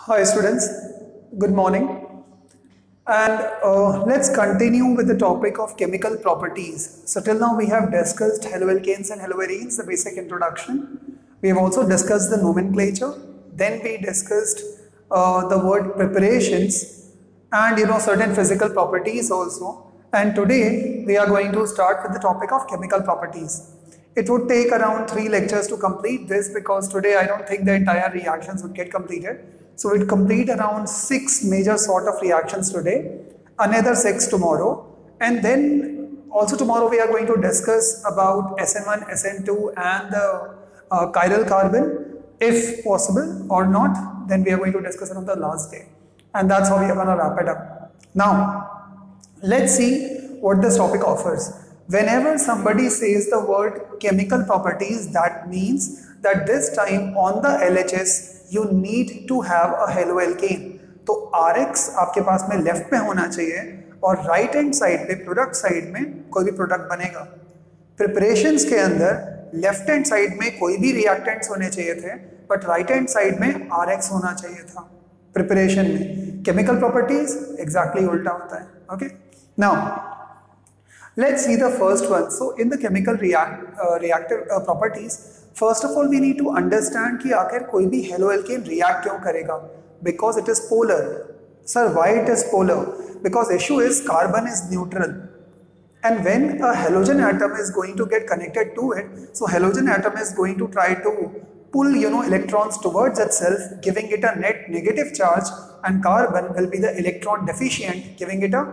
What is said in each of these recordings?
Hi students, good morning, and let's continue with the topic of chemical properties. So till now we have discussed haloalkanes and haloarenes, the basic introduction. We have also discussed the nomenclature. Then we discussed the word preparations and certain physical properties also. And today we are going to start with the topic of chemical properties. It would take around 3 lectures to complete this because today I don't think the entire reactions would get completed. So we'll complete around 6 major sort of reactions today, another 6 tomorrow, and then also tomorrow we are going to discuss about SN1, SN2 and the chiral carbon. If possible or not, then we are going to discuss it on the last day. And that's how we are going to wrap it up. Now, let's see what this topic offers. Whenever somebody says the word chemical properties, that means that this time on the LHS you need to have a haloalkane. तो RX आपके पास में left में होना चाहिए और right hand side पे product side में कोई भी प्रोडक्ट बनेगा. प्रिपरेशंस के अंदर लेफ्ट हैंड साइड में कोई भी रिएक्टेंट्स होने चाहिए थे बट राइट हैंड साइड में RX होना चाहिए था प्रिपरेशन में. केमिकल प्रॉपर्टीज एग्जैक्टली उल्टा होता है. Okay, now let's see the first one. So in the chemical reactive properties, first of all we need to understand कि आखिर कोई भी haloalkane react क्यों करेगा. Because it is polar. Sir, why it is polar? Because issue is carbon is neutral, and when a halogen atom is going to get connected to it, so halogen atom is going to try to pull electrons towards itself, giving it a net negative charge, and carbon will be the electron deficient, giving it a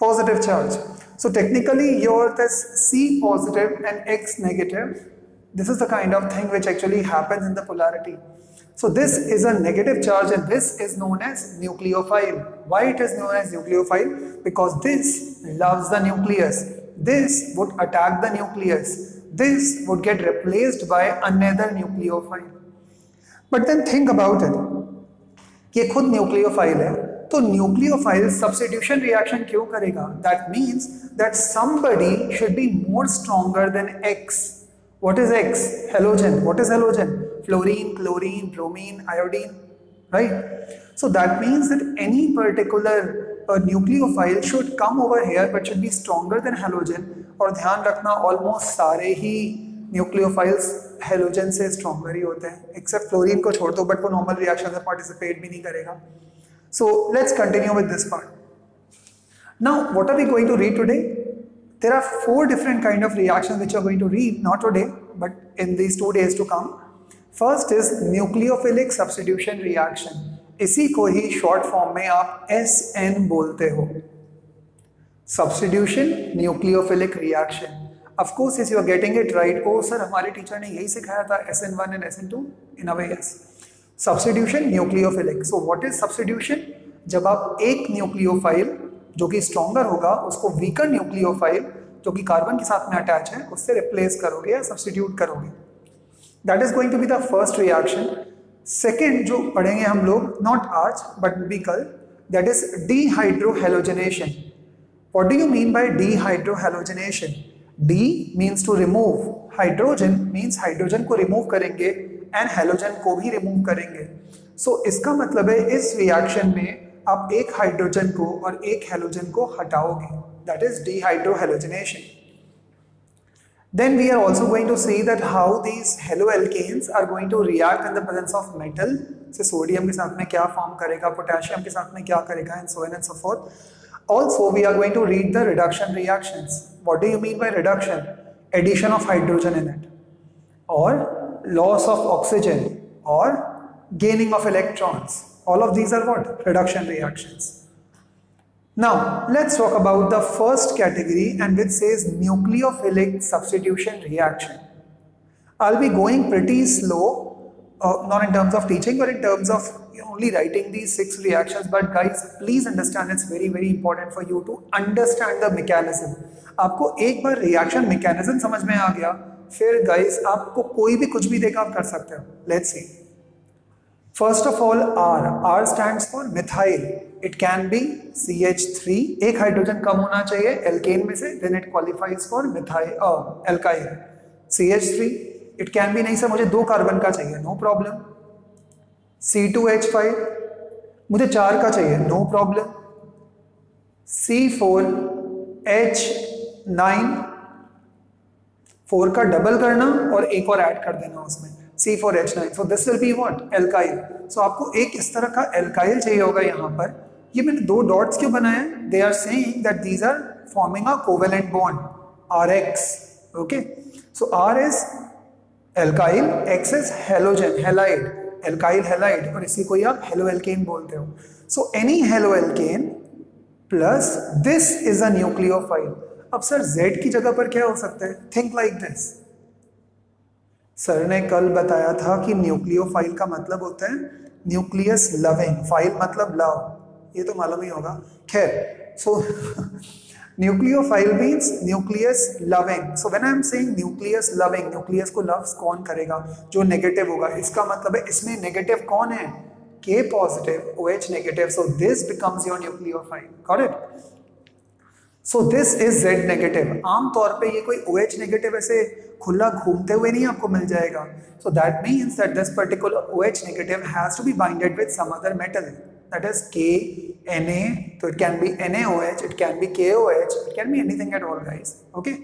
positive charge. So technically your this C positive and X negative, this is the kind of thing which actually happens in the polarity. So this is a negative charge and this is known as nucleophile. Why it is known as nucleophile? Because this loves the nucleus. This would attack the nucleus. This would get replaced by another nucleophile. But then think about it. ये खुद nucleophile है. तो nucleophile substitution reaction क्यों करेगा? That means that somebody should be more stronger than x. What is x? Halogen. What is halogen? Fluorine, chlorine, bromine, iodine, right? So that means that any particular nucleophile should come over here but should be stronger than halogen. और ध्यान रखना almost सारे ही nucleophiles halogen से stronger ही होते हैं, accept fluorine को छोड़ दो, बट वो नॉर्मल रिएक्शन में पार्टिसिपेट भी नहीं करेगा. So let's continue with this part. Now what are we going to read today? There are 4 different kind of reactions which are going to read, not today but in these 2 days to come. First is nucleophilic substitution reaction. इसी को ही short form में आप SN बोलते हो. Substitution nucleophilic reaction. Of course if you are getting it right, oh sir हमारे teacher ने यही सिखाया था SN1 and SN2. In a way yes. Substitution nucleophilic. So what is substitution? जब आप एक न्यूक्लियोफाइल जो कि स्ट्रॉन्गर होगा उसको वीकर न्यूक्लियोफाइल जो कि कार्बन के साथ में अटैच है उससे रिप्लेस करोगे या सब्स्टिट्यूट करोगे. That is going to be the first reaction. Second जो पढ़ेंगे हम लोग, नॉट आज बट बी कल, that is dehydrohalogenation. What do you mean by dehydrohalogenation? De means to remove, hydrogen means hydrogen को रिमूव करेंगे एंड हेलोजन को भी रिमूव करेंगे. सो इसका मतलब है इस रिएक्शन में आप एक हाइड्रोजन को और एक हेलोजन को हटाओगे. That is dehydrohalogenation. Then we are also going to see that how these haloalkanes are going to react in the presence of metal. Say sodium के साथ में क्या फॉर्म करेगा, पोटेशियम के साथ में क्या करेगा, and so on and so fourth. Also we are going to read the reduction reactions. What do you mean by reduction? Addition of hydrogen in it, or loss of oxygen, or gaining of electrons. All of these are what? Reduction reactions. Now let's talk about the first category, and which says nucleophilic substitution reaction. I'll be going pretty slow, not in terms of teaching but in terms of only writing these 6 reactions. But guys please understand, it's very very important for you to understand the mechanism. आपको एक बार reaction mechanism समझ में आ गया, फिर guys आपको कोई भी कुछ भी देगा आप कर सकते हो. Let's see. First of all R stands for methyl. It can be CH3. एक हाइड्रोजन कम होना चाहिए एल्केन में से, then it qualifies for methyl alkyl. CH3. It can be नहीं सर मुझे 2 कार्बन का चाहिए, नो प्रॉब्लम. C2H5, मुझे 4 का चाहिए, नो प्रॉब्लम, C4H9, 4 का डबल करना और एक और ऐड कर देना उसमें, C4H9, so this will be what, alkyl. So आपको एक इस तरह का एल्काइल चाहिए होगा यहाँ पर। ये मैंने 2 डॉट्स क्यों बनाए? They are saying that these are forming a covalent bond, RX, okay. So R is alkyl, X is halogen, halide, alkyl halide, और इसी को ही आप हेलोएल्केन बोलते हो। So any haloalkane plus this is a nucleophile. अब sir Z की जगह पर क्या हो सकता है? Think like this. सर ने कल बताया था कि न्यूक्लियोफाइल का मतलब होता है न्यूक्लियस लविंग, फाइल मतलब लव, ये तो मालूम ही होगा। खैर, so nucleophile means nucleus loving. So when I am saying nucleus loving, nucleus को लव्स कौन करेगा? जो नेगेटिव होगा। इसका मतलब है इसमें नेगेटिव कौन है? K positive, OH negative, so this becomes your nucleophile, got it? So this is Z negative. आमतौर पे ये कोई OH नेगेटिव ऐसे खुला घूमते हुए नहीं आपको मिल जाएगा। So that means that this particular OH negative has to be binded with some other metal, that is KNA, so it can be NaOH, it can be KOH, it can be anything at all, guys. Okay,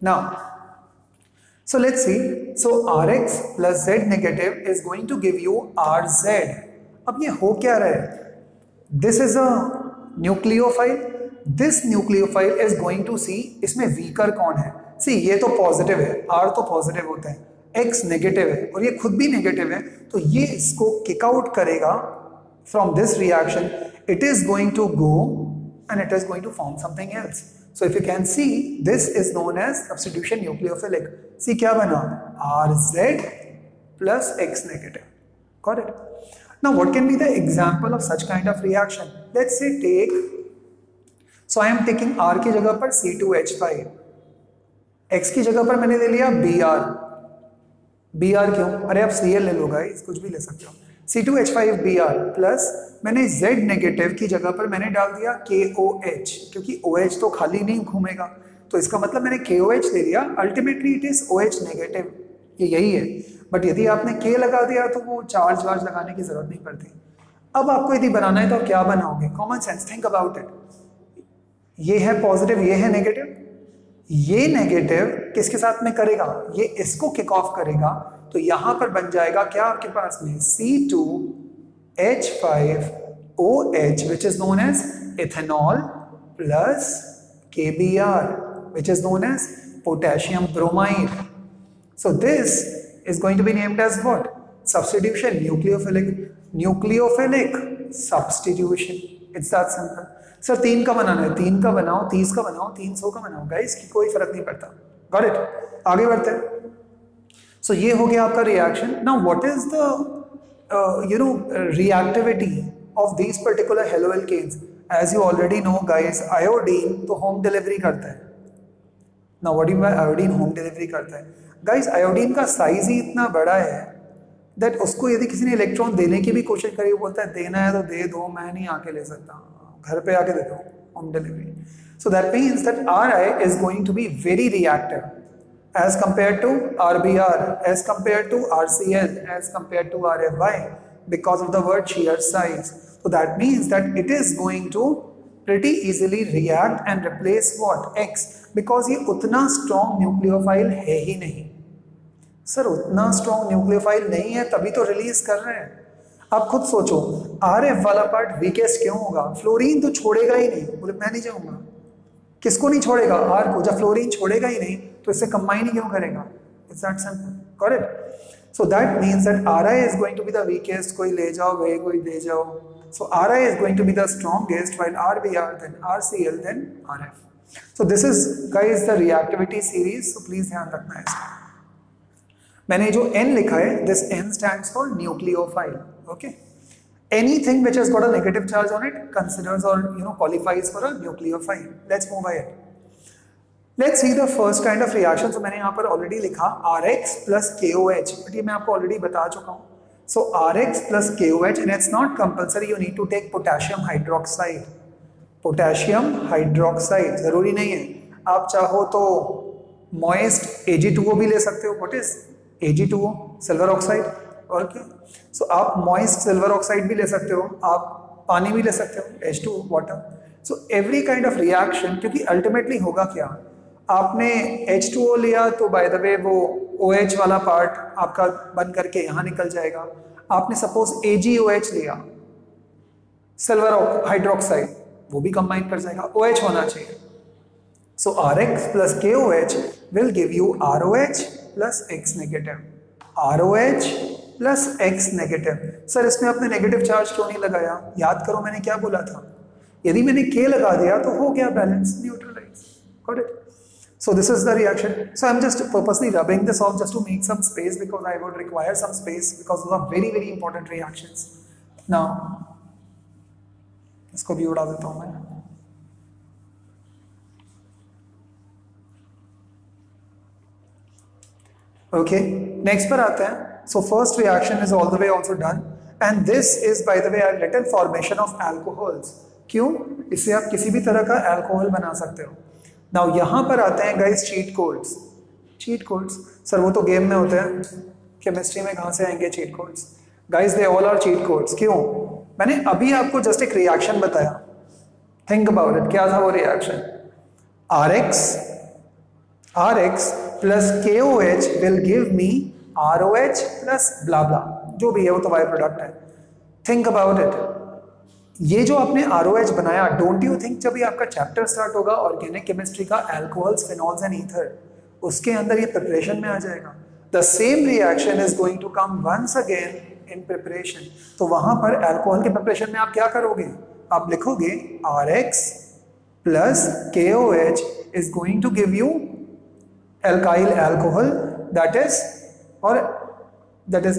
now so let's see. So RX plus Z negative is going to give you RZ. अब ये हो क्या रहा है? This is a nucleophile. This nucleophile is going to see इसमें weaker कौन है? See, ये तो पॉजिटिव है, R तो पॉजिटिव होता है, X नेगेटिव है और ये खुद भी नेगेटिव है, तो ये इसको किक आउट करेगा from this reaction. It is going to go and it is going to form something else. So if you can see, this is known as substitution nucleophilic. See क्या बना? RZ plus X negative. Got it? Now what can be the example of such kind of reaction? Let's say take, so I am taking R की जगह पर C2H5, X की जगह पर मैंने ले लिया Br। Br क्यों? अरे आप Cl ले लो गाइस, कुछ भी ले सकते हो। C2H5Br प्लस मैंने Z नेगेटिव की जगह पर मैंने डाल दिया KOH, क्योंकि OH तो खाली नहीं घूमेगा, तो इसका मतलब मैंने KOH ले लिया। Ultimately it is OH negative, ये यही है। बट यदि आपने K लगा दिया तो वो चार्ज वार्ज लगाने की जरूरत नहीं पड़ती। अब आपको यदि बनाना है तो क्या बनाओगे? Common sense, think about it. ये है पॉजिटिव, ये है नेगेटिव, ये नेगेटिव किसके साथ में करेगा? ये इसको किक ऑफ करेगा, तो यहां पर बन जाएगा क्या आपके पास में? C2H5OH which is known as ethanol plus KBr which is known as potassium bromide. So this is going to be named as what? Substitution, nucleophilic, nucleophilic substitution. It's that simple. Sir 3 का बनाना है, 3 का बनाओ, 30 का बनाओ, 300 का बनाओ, guys की कोई फर्क नहीं पड़ता। Got it? आगे बढ़ते हैं। सो ये हो गया आपका reaction. Now what is the reactivity of these particular haloalkanes? As you already know guys, iodine तो होम डिलीवरी करता है। Now what do you mean iodine home delivery करता है? Guys, iodine का साइज ही इतना बड़ा है that उसको यदि किसी ने इलेक्ट्रॉन देने की भी कोशिश करी, वो बोलता है देना है तो दे दो, मैं नहीं आके ले सकता, घर पे आके दे दो, home delivery. So that means that Ri is going to be very reactive as compared to RBr, as compared to RCl, as compared to RFY, because of the word shear size. So that means that it is going to pretty easily react and replace what? X, because ये उतना strong nucleophile है ही नहीं। Sir उतना strong nucleophile नहीं है तभी तो release कर रहे हैं। आप खुद सोचो, RF वाला पार्ट वीकेस्ट क्यों होगा? फ्लोरीन तो छोड़ेगा ही नहीं, बोले मैं नहीं जाऊंगा। किसको नहीं छोड़ेगा? R को। जब फ्लोरीन छोड़ेगा ही नहीं तो इससे कंबाइन ही क्यों करेगा? It's that simple, correct? So that means that Ri is going to be the weakest, कोई ले जाओ भाई, कोई दे जाओ। So Ri is going to be the strongest, while RBr, then RCl, then RF। So this is guys the reactivity series, so please ध्यान रखना है इसका। मैंने जो N लिखा है, this N stands for nucleophile, okay? Anything which has got a negative charge on it considers or qualifies for a nucleophile. Let's move ahead. Let's see the first kind of reaction. So मैंने यहाँ पर already लिखा RX plus KOH, but ये मैं आपको already बता चुका हूँ। So RX plus KOH, and it's not compulsory you need to take potassium hydroxide. Potassium hydroxide जरूरी नहीं है, आप चाहो तो moist Ag2O भी ले सकते हो। What is Ag2O? Silver oxide, और क्या। सो आप मॉइस्ट सिल्वर ऑक्साइड भी ले सकते हो, आप पानी भी ले सकते हो, H2 water. So every kind of reaction, क्योंकि अल्टीमेटली होगा क्या, आपने H2O लिया तो बाय द वे वो OH वाला पार्ट आपका बन करके यहाँ निकल जाएगा। आपने सपोज AgOH लिया, सिल्वर हाइड्रोक्साइड, वो भी कंबाइन कर जाएगा, OH होना चाहिए। So Rx plus KOH will give you ROH plus X negative. ROH plus X negative. Sir इसमें आपने नेगेटिव चार्ज क्यों नहीं लगाया? याद करो मैंने क्या बोला था, यदि मैंने K लगा दिया तो हो गया balance, neutralize. Got it? So this is the reaction. So I'm just purposely rubbing this off just to make some space because I would require some space because those are very very important reactions. Now इसको भी उड़ा देता हूँ मैं। Okay, next पर आते हैं। So first reaction is all the way also done and this is by the way a little formation of alcohols. क्यों? इससे आप किसी भी तरह का अल्कोहल बना सकते हो। Now यहाँ पर आते हैं guys cheat codes. Cheat codes, sir वो तो गेम में होते हैं, केमिस्ट्री में कहाँ से आएंगे cheat codes? Guys they all are cheat codes. क्यों? मैंने अभी आपको जस्ट एक रिएक्शन बताया, थिंक अबाउट इट। क्या था वो reaction? RX plus KOH will give me ROH plus blah blah, जो भी है वो तो बाय प्रोडक्ट है। थिंक अबाउट इट, ये जो आपने ROH बनाया, डोंट यू थिंक जब ये आपका चैप्टर स्टार्ट होगा ऑर्गेनिक केमिस्ट्री का, अल्कोहल्स, फिनॉल्स एंड ईथर, उसके अंदर ये प्रिपरेशन में आ जाएगा। The same reaction is going to come once again in preparation. तो वहां पर अल्कोहल के प्रिपरेशन में आप क्या करोगे? आप लिखोगे RX plus KOH is going to give you alkyl alcohol, that is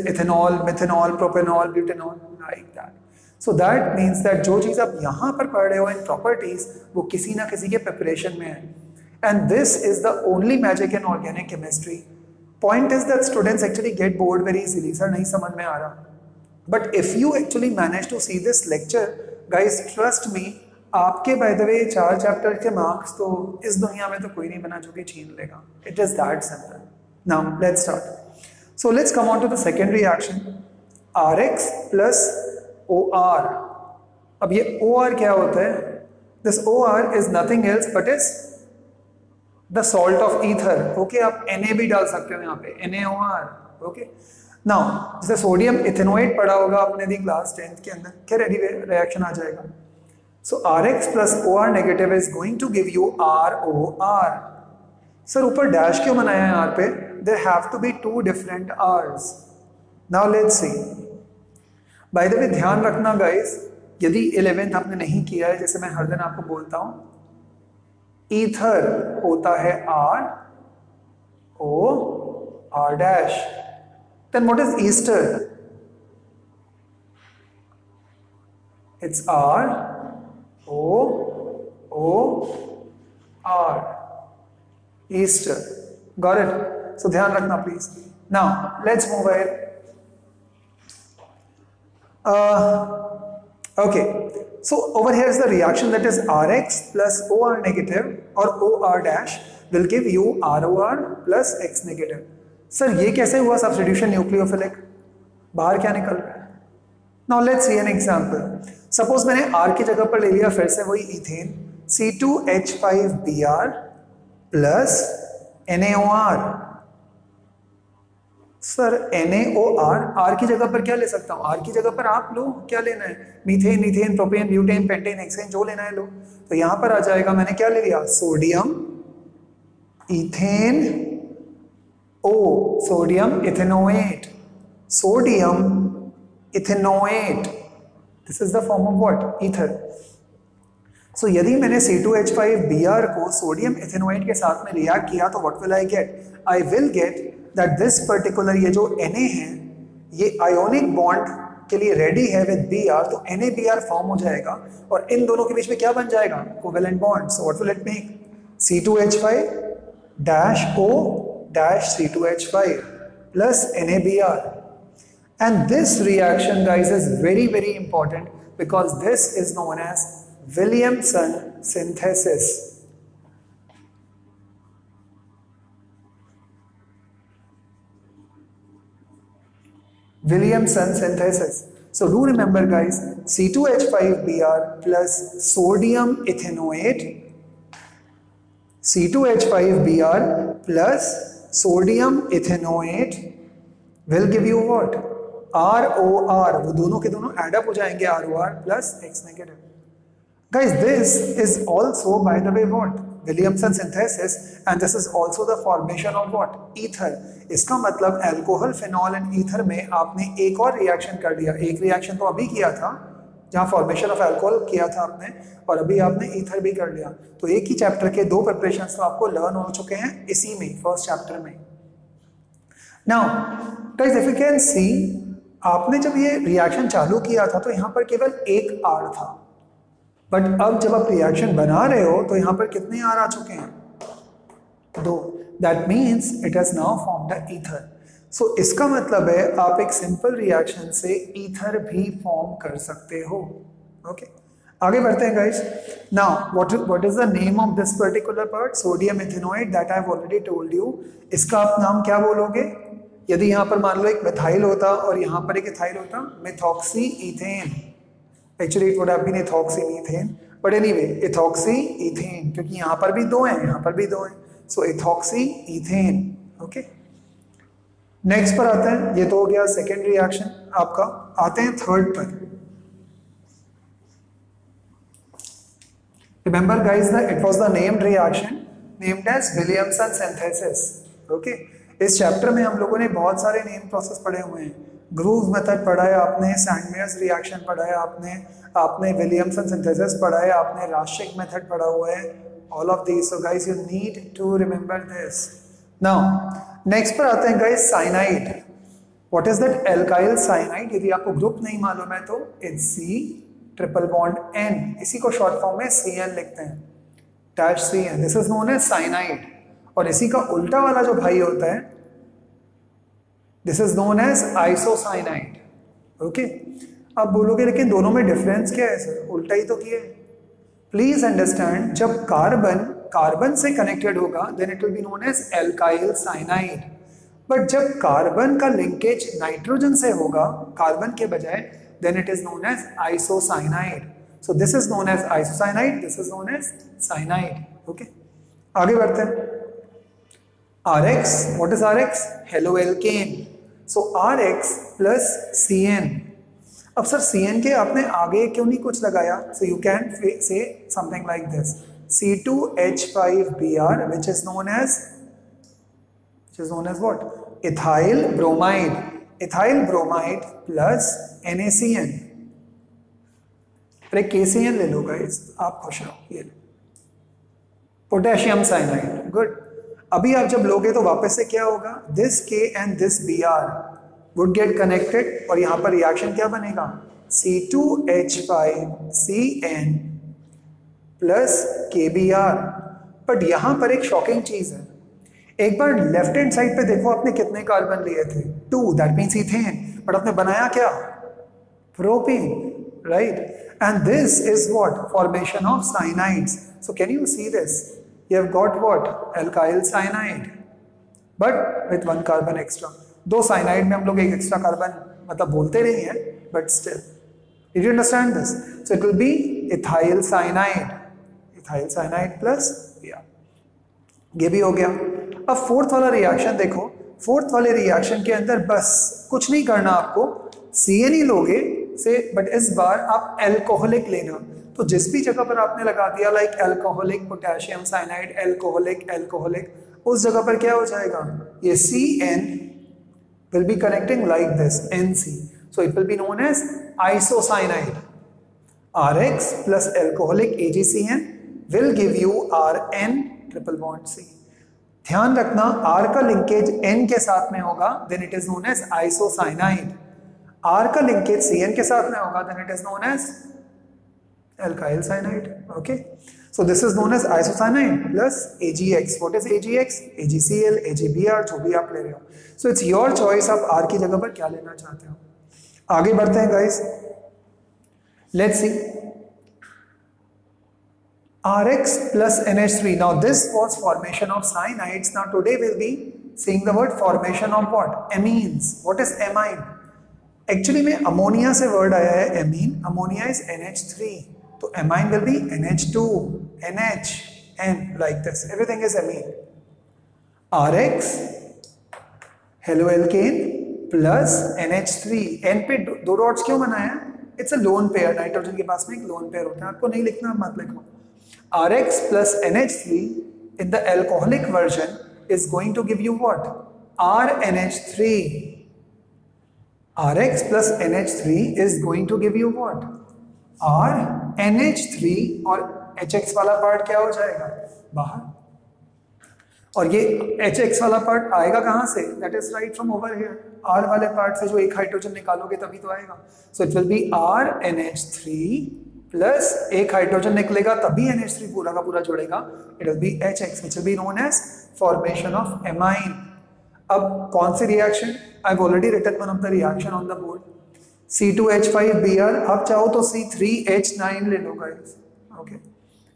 ethanol, methanol, propanol, butanol, like that. So that means that जो चीज आप यहाँ पर पढ़ रहे हो in properties, वो किसी ना किसी के preparation में है। And this is the only magic in organic chemistry. Point is that students actually get bored very easily. Sir नहीं समझ में आ रहा। But if you actually manage to see this lecture, guys, trust me, आपके by the way 4 chapter के marks तो इस दुनिया में तो कोई नहीं बना जो कि छीन लेगा। It is that simple. Now let's start. So let's come on to the second reaction, RX plus OR। अब ये OR क्या होता है? This OR is nothing else but is the salt of ether. Okay, आप Na भी डाल सकते हो यहाँ पे, NaOR। ओके, नाउ जैसे सोडियम इथेनोएट पढ़ा होगा आपने दी क्लास 10th के अंदर, क्या रेडी रिएक्शन आ जाएगा। So RX plus OR negative is going to give you ROR. Sir ऊपर डैश क्यों बनाया है यहाँ पे? There have to be 2 different R's. Now let's see. By the way ध्यान रखना guys, यदि 11th आपने नहीं किया है, जैसे मैं हर दिन आपको बोलता हूँ, ईथर होता है R dash. Then what is ester? It's R ester. Got it? So ध्यान रखना please. Now let's move ahead. Okay, so over here is the reaction, that is RX plus OR negative or OR dash will give you ROR plus X negative. Sir ये कैसे हुआ substitution nucleophilic? बाहर क्या निकल रहा है? Now let's see an example. Suppose मैंने R की जगह पर ले लिया फिर से वही ethane, C2H5Br plus NaOR। Sir NaOR, R की जगह पर क्या ले सकता हूँ? R की जगह पर आप लो, क्या लेना है? Methane, ethane, propane, butane, pentane, hexane, जो लेना है लो। तो यहाँ पर आ जाएगा, मैंने क्या ले लिया? Sodium ethane O, sodium ethanoate, sodium ethanoate. This is the form of what? Ether. So यदि मैंने C2H5Br को सोडियम इथेनोएट के साथ में रिएक्ट किया तो what will I get? I will get that this particular ये जो Na है ये आयोनिक बॉन्ड के लिए रेडी है विद Br, तो NaBr फॉर्म हो जाएगा और इन दोनों के बीच में क्या बन जाएगा? Covalent bond. So what will it make? C2H5 dash O dash C2H5 plus NaBr. And this reaction guys is very very important because this is known as Williamson synthesis. Williamson synthesis. So do remember guys, C2H5Br plus sodium ethanoate, C2H5Br plus sodium ethanoate will give you what? ROR. वो दोनों के दोनों add up हो जाएंगे, ROR plus X negative. Guys, this is also by the way what? Williamson synthesis, and this is also the formation of what? Ether. इसका मतलब alcohol, phenol and ether में आपने एक और रिएक्शन कर दिया। एक रिएक्शन तो अभी किया था जहाँ फॉर्मेशन ऑफ अल्कोहल किया था आपने, और अभी आपने ईथर भी कर लिया। तो एक ही चैप्टर के दो प्रिपरेशंस तो आपको लर्न हो चुके हैं इसी में, फर्स्ट चैप्टर में। Now guys, if you can see, आपने जब ये रिएक्शन चालू किया था तो यहाँ पर केवल एक आर था, बट अब जब आप रिएक्शन बना रहे हो तो यहाँ पर कितने आर आ चुके हैं? 2। That means it has now formed the ether. So इसका मतलब है आप एक सिंपल रिएक्शन से ईथर भी फॉर्म कर सकते हो। ओके, आगे बढ़ते हैं guys. Now what is the name of this particular part? Sodium ethanoate, that I have already told you. इसका आप नाम क्या बोलोगे? यदि यहाँ पर मान लो एक मिथाइल होता और यहाँ पर एक इथाइल होता, methoxy ethane. Actually it would have been ethoxy methane, but anyway ethoxy ethane, क्योंकि यहाँ पर भी दो हैं, यहाँ पर भी दो हैं। सो इथॉक्सी इथेन। ओके, नेक्स्ट पर आते हैं। ये तो हो गया सेकेंड रिएक्शन आपका। आते हैं थर्ड पर। Remember guys, it was the named reaction named as Williamson synthesis. Okay, इस चैप्टर में हम लोगों ने बहुत सारे नेम प्रोसेस पढ़े हुए हैं। ग्रूव मेथड पढ़ा है आपने, सैंडमेयर्स रिएक्शन पढ़ा है आपने विलियमसन सिंथेसिस पढ़ा है आपने, राशिक मेथड पढ़ा हुआ है, all of these. So guys, you need to remember this. Now next पर आते हैं guys, cyanide. What is that? Alkyl cyanide. यदि आपको ग्रुप नहीं मालूम है तो it's C triple bond N, इसी को शॉर्ट फॉर्म में CN लिखते हैं, dash CN। This is known as cyanide. और इसी का उल्टा वाला जो भाई होता है, this is known as isocyanide. Okay, अब बोलोगे लेकिन दोनों में डिफरेंस क्या है सर? उल्टा ही तो किया है। प्लीज अंडरस्टैंड, जब कार्बन से कनेक्टेड होगा then it will be known as alkyl cyanide, but जब कार्बन का लिंकेज नाइट्रोजन से होगा कार्बन के बजाय, then it is known as isocyanide. So this is known as isocyanide, this is known as cyanide. Okay, आगे बढ़ते हैं। RX, what is RX? Haloalkane. So RX plus CN. अब sir CN के आपने आगे क्यों नहीं कुछ लगाया? So you can say something like this: C2H5Br, which is known as what? Ethyl bromide. Ethyl bromide plus NaCN. अरे KCN ले लो गाइस, आप खुश रहो। ये पोटेशियम साइनाइड। गुड। अभी आप जब लोगे तो वापस से क्या होगा? This K and this Br would get connected, और यहां पर रिएक्शन क्या बनेगा? C2H5CN plus KBr। बट यहां पर एक शॉकिंग चीज है, एक बार लेफ्ट हैंड साइड पे देखो आपने कितने कार्बन लिए थे? 2, दैट मीन्स इथेन, बट आपने बनाया क्या? Propane, right? And this is what? Formation of cyanides. So can you see this? You have got what? Alkyl cyanide, but with 1 carbon extra. दो साइनाइड में हम लोग एक एक्स्ट्रा कार्बन मतलब बोलते नहीं है, but still. Did you understand this? So it will be ethyl cyanide plus Br. ये भी हो गया। अब फोर्थ वाला रिएक्शन देखो। फोर्थ वाले रिएक्शन के अंदर बस कुछ नहीं करना आपको, CN ही लोगे से, बट इस बार आप एल्कोहलिक लेना। तो जिस भी जगह पर आपने लगा दिया like alcoholic potassium cyanide, alcoholic, उस जगह पर क्या हो जाएगा? ये CN will be connecting like this, NC. So it will be known as isocyanide. RX plus alcoholic AgCN will give you RN triple bond C. ध्यान रखना, R का लिंकेज N के साथ में होगा, then it is known as isocyanide. R का linkage CN के साथ में होगा, then it is known as alkyl cyanide. Okay, so this is known as isocyanide plus AgX. What is AgX? AgCl, AgBr, जो भी आप ले रहे हो. So it's your choice, आप R की जगह पर क्या लेना चाहते हो. आगे बढ़ते हैं guys. Let's see. RX plus NH3. Now this was formation of cyanides. Now today we'll be seeing the word formation of what? Amines. What is amine? Actually में अमोनिया से वर्ड आया है एमीन, अमोनिया इज NH3, तो amine will be NH2, NH, N, like this, everything is amine. RX halo alkane plus NH3, N पे दो dots क्यों बनाया? It's a lone pair, nitrogen के पास में एक लोन पेयर होता है, आपको नहीं लिखना, मत लिखो. RX plus NH3 in the alcoholic version is going to give you what? RNH3. RX plus NH3 is going to give you what? RNH3, और HX वाला पार्ट क्या हो जाएगा? बाहर. और ये HX वाला पार्ट आएगा कहां से? That is right from over here. R वाले पार्ट से जो एक हाइड्रोजन निकालोगे तभी तो आएगा. So it will be RNH3 plus एक हाइड्रोजन निकलेगा तभी NH3 पूरा का पूरा जुड़ेगा. It will be HX, which will be known as formation of amine. अब कौन सी reaction? I've already written one of the reaction on the board. C2H5Br. अब चाहो तो C3H9 ले लो guys. Okay.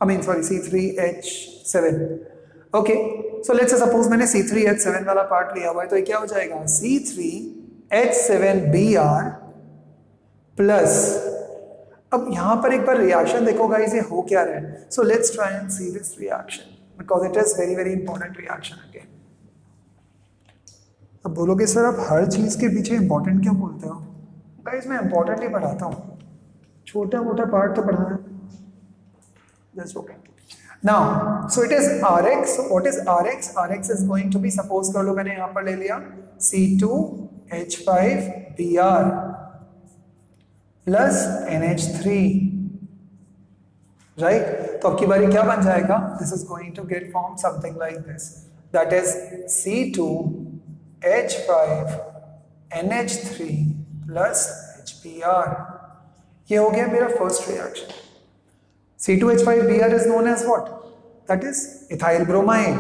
I mean sorry, C3H7. Okay. So let's say suppose मैंने C3H7 वाला part लिया हुआ है, तो ये क्या हो जाएगा? C3H7Br प्लस, अब यहां पर एक बार रिएक्शन देखो गाइस, ये हो क्या रहा है. So let's try and see this reaction because it is very very important reaction again. अब बोलोगे सर आप हर चीज के पीछे इंपॉर्टेंट क्यों बोलते हो? गाइस मैं इंपॉर्टेंट ही पढ़ाता हूँ, छोटा मोटा पार्ट तो पढ़ाना. Just okay. Now so it is RX. So what is RX? RX is going to be, suppose कर लो मैंने यहां पर ले लिया C2H5Br प्लस NH3, राइट. तो अब की बारी क्या बन जाएगा? This is going to get form something like this, that is C2H5NH3 plus HBr. ये हो गया मेरा first reaction. C2H5Br is known as what? That is ethyl bromide.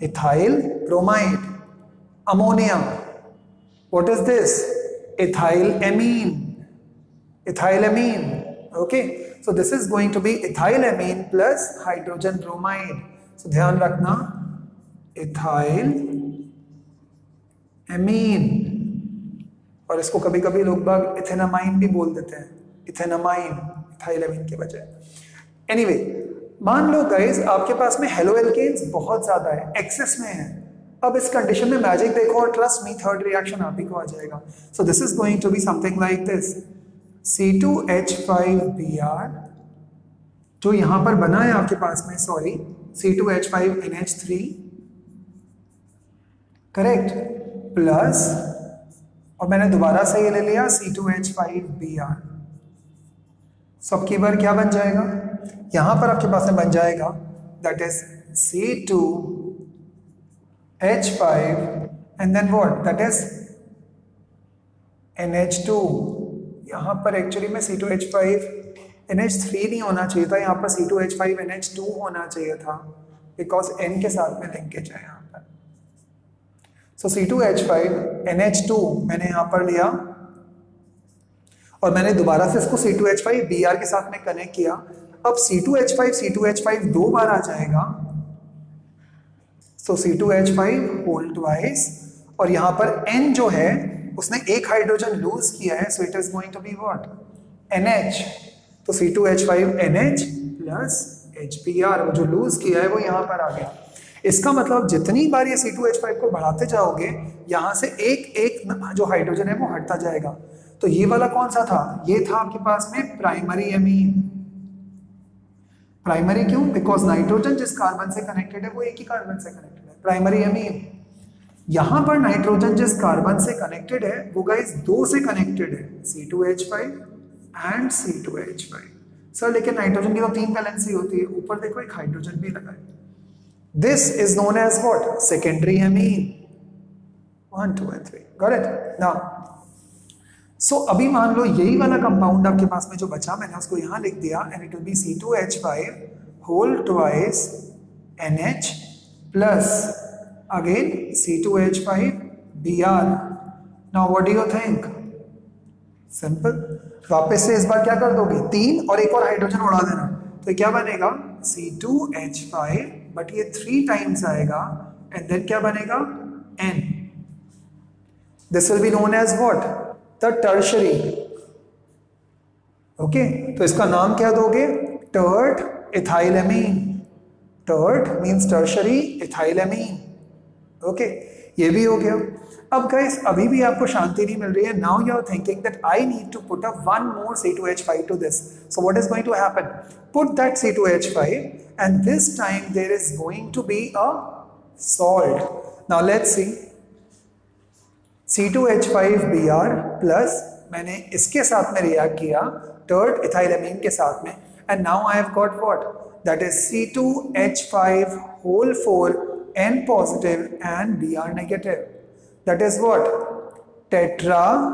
Ethyl bromide. Ammonia. What is this? Ethylamine. Ethylamine. Okay. So this is going to be ethylamine plus hydrogen bromide. So ध्यान रखना, ethylamine. और इसको कभी कभी लोग बाग ethanamine भी बोल देते हैं, इथेनामाइन, इथाइलामाइन के बजाय. एनीवे, मान लो गाइस आपके पास में हेलो एल्केन्स बहुत ज्यादा है, एक्सेस में है. अब इस कंडीशन में मैजिक देखो और ट्रस्ट मी थर्ड रिएक्शन आप ही को आ जाएगा. So this is going to be something like this. C2H5Br जो यहां पर बना है आपके पास में, सॉरी, C2H5NH3, करेक्ट, प्लस, और मैंने दोबारा से ये ले लिया C2H5Br. सबकी बार क्या बन जाएगा? यहां पर आपके पास में बन जाएगा that is C2H5 and then what? That is NH2. यहां पर एक्चुअली में C2H5NH3 नहीं होना चाहिए था, यहां पर C2H5NH2 होना चाहिए था बिकॉज N के साथ में लिंकेज है यहां पर. सो C2H5NH2 मैंने यहां पर लिया और मैंने दोबारा से इसको C2H5Br के साथ में कनेक्ट किया. अब C2H5 दो बार आ जाएगा, सो C2H5 होल ट्वाइस, और यहां पर N जो है उसने एक हाइड्रोजन लूज किया है, so it is going to be what? NH. तो C2H5NH प्लस HBr, वो जो लूज किया है वो यहां पर आ गया. इसका मतलब जितनी बार ये C2H5 को बढ़ाते जाओगे यहां से एक एक जो हाइड्रोजन है वो हटता जाएगा. तो ये वाला कौन सा था? ये था आपके पास में प्राइमरी एमीन. प्राइमरी क्यों? बिकॉज नाइट्रोजन जिस कार्बन से कनेक्टेड है वो एक ही कार्बन से कनेक्टेड है, प्राइमरी एमीन. यहां पर नाइट्रोजन जिस कार्बन से कनेक्टेड है वो गाइस दो से कनेक्टेड है, C2H5 एंड C2H5. सर लेकिन नाइट्रोजन की तो 3 वैलेंसी होती है, ऊपर देखो एक हाइड्रोजन भी लगा है. This is known as what? Secondary amine. 1 2 and 3. Got it? Now so अभी मान लो यही वाला कंपाउंड आपके पास में जो बचा, मैंने उसको यहां लिख दिया and it will be C2H5 whole twice NH plus again C2H5Br. Now what do you think? Simple. वापस से इस बार क्या कर दोगे? 3 और एक और हाइड्रोजन उड़ा देना, तो क्या बनेगा? C2H5, बट ये 3 टाइम्स आएगा एंड देन क्या बनेगा? N. This will be known as what? The tertiary. Okay, तो इसका नाम क्या दोगे? Tert ethylamine. Tert means tertiary ethylamine. Okay, ये भी हो गया। अब गाइस अभी भी आपको शांति नहीं मिल रही है। Now you are thinking that I need to put up one more C2H5 to this. So what is going to happen? Put that C2H5 and this time there is going to be a salt. Now let's see, C2H5Br plus मैंने इसके साथ में react किया tert इथाइलेमीन के साथ में, and now I have got what? That is C2H5 whole 4 N positive and Br negative. That is what? Tetraethyl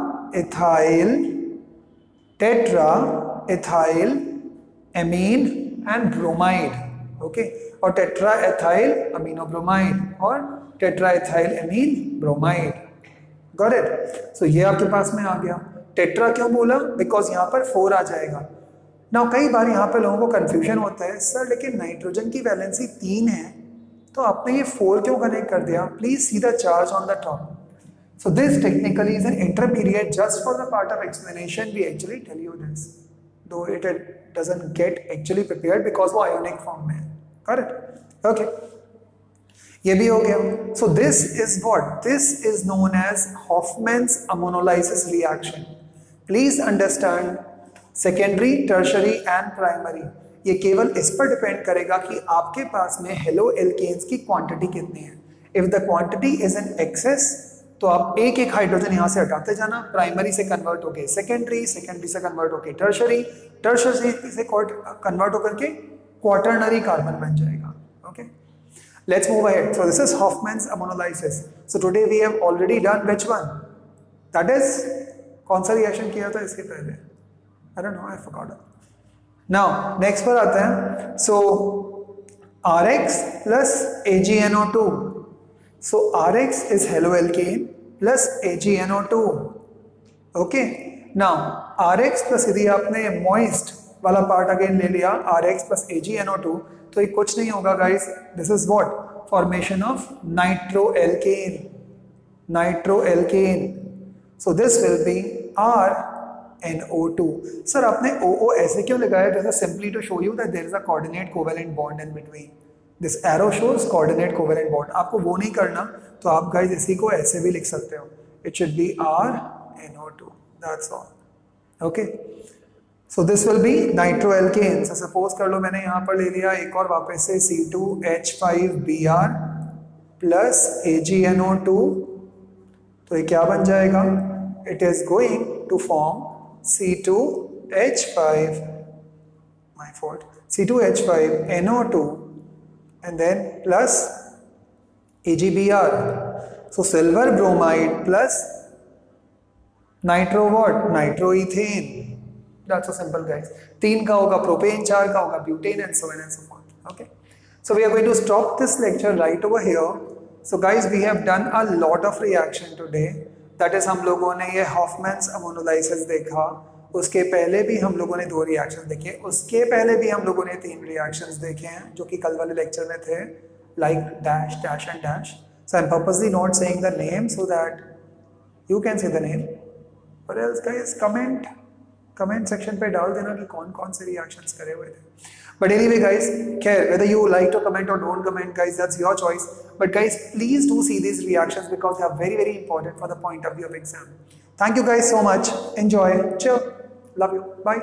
amine and bromide. Okay, or tetraethyl aminobromide or tetraethyl amine bromide. Got it? So ये आपके पास में आ गया। Tetra क्यों बोला? Because यहाँ पर 4 आ जाएगा। Now कई बार यहाँ पर लोगों को कंफ्यूजन होता है, सर लेकिन नाइट्रोजन की वैलेंसी 3 है तो आपने ये 4 क्यों कनेक्ट कर दिया? Please see the charge on the top. So this technically is an intermediate. Just for the part of explanation we actually tell you this, though it doesn't get actually prepared because वो ionic form में है। Correct? Okay, ये भी हो गया। So this is what? This is known as Hofmann's ammonolysis reaction. Please understand, secondary, tertiary and primary, ये केवल इस पर डिपेंड करेगा कि आपके पास में हेलो एल्केन्स की क्वांटिटी कितनी है। If the quantity is in excess तो आप एक एक हाइड्रोजन यहां से हटाते जाना, प्राइमरी से कन्वर्ट होके सेकेंडरी, सेकेंडरी से कन्वर्ट होके टर्शरी, टर्शरी से कन्वर्ट होकर के क्वाटरनरी कार्बन बन जाएगा। Okay, let's move ahead. So this is Hofmann's ammonolysis. So today we have already done which one? That is, कौन सा रिएक्शन किया था इसके पहले? I don't know, I forgot. Now next पर आते हैं। सो Rx plus AgNO2. So Rx is haloalkane plus AgNO2. Okay. Now Rx plus यदि आपने moist वाला पार्ट अगेन ले लिया, Rx plus AgNO2, तो ये कुछ नहीं होगा guys. This is what? Formation of nitroalkane. Nitroalkane. So this will be RNO2. Sir आपने OO ऐसे क्यों लगाया? This is simply to show you that there is a coordinate covalent bond in between. This arrow shows coordinate covalent bond. आपको वो नहीं करना तो आप गाइस इसी को ऐसे भी लिख सकते हो। It should be RNO2, that's all. Okay, so this will be nitroalkane. So suppose कर लो मैंने यहाँ पर ले लिया एक और वापस से C2H5Br प्लस AgNO2, तो ये क्या बन जाएगा? It is going to form C2H5, my fault, C2H5NO2 and then plus AgBr. So silver bromide plus nitro what? Nitroethane. That's so simple guys. 3 का होगा प्रोपेन, 4 का होगा butane and so on and so forth. Okay. So we are going to stop this lecture right over here. So guys, we have done a lot of reaction today. That is हम लोगों ने ये हॉफमैन्स ammonolysis देखा, उसके पहले भी हम लोगों ने 2 रिएक्शंस देखे, उसके पहले भी हम लोगों ने 3 रिएक्शंस देखे हैं जो कि कल वाले लेक्चर में थे, like dash dash and dash. So I am purposely not saying the name so that you can say the name, और एल्स गाइस कमेंट सेक्शन पे डाल देना कि कौन कौन से रिएक्शंस करे हुए थे। But anyway guys, care whether you like to comment or don't comment guys, that's your choice. But guys, please do see these reactions because they are very very important for the point of view of exam. Thank you guys so much. Enjoy. Chill. Love you. Bye.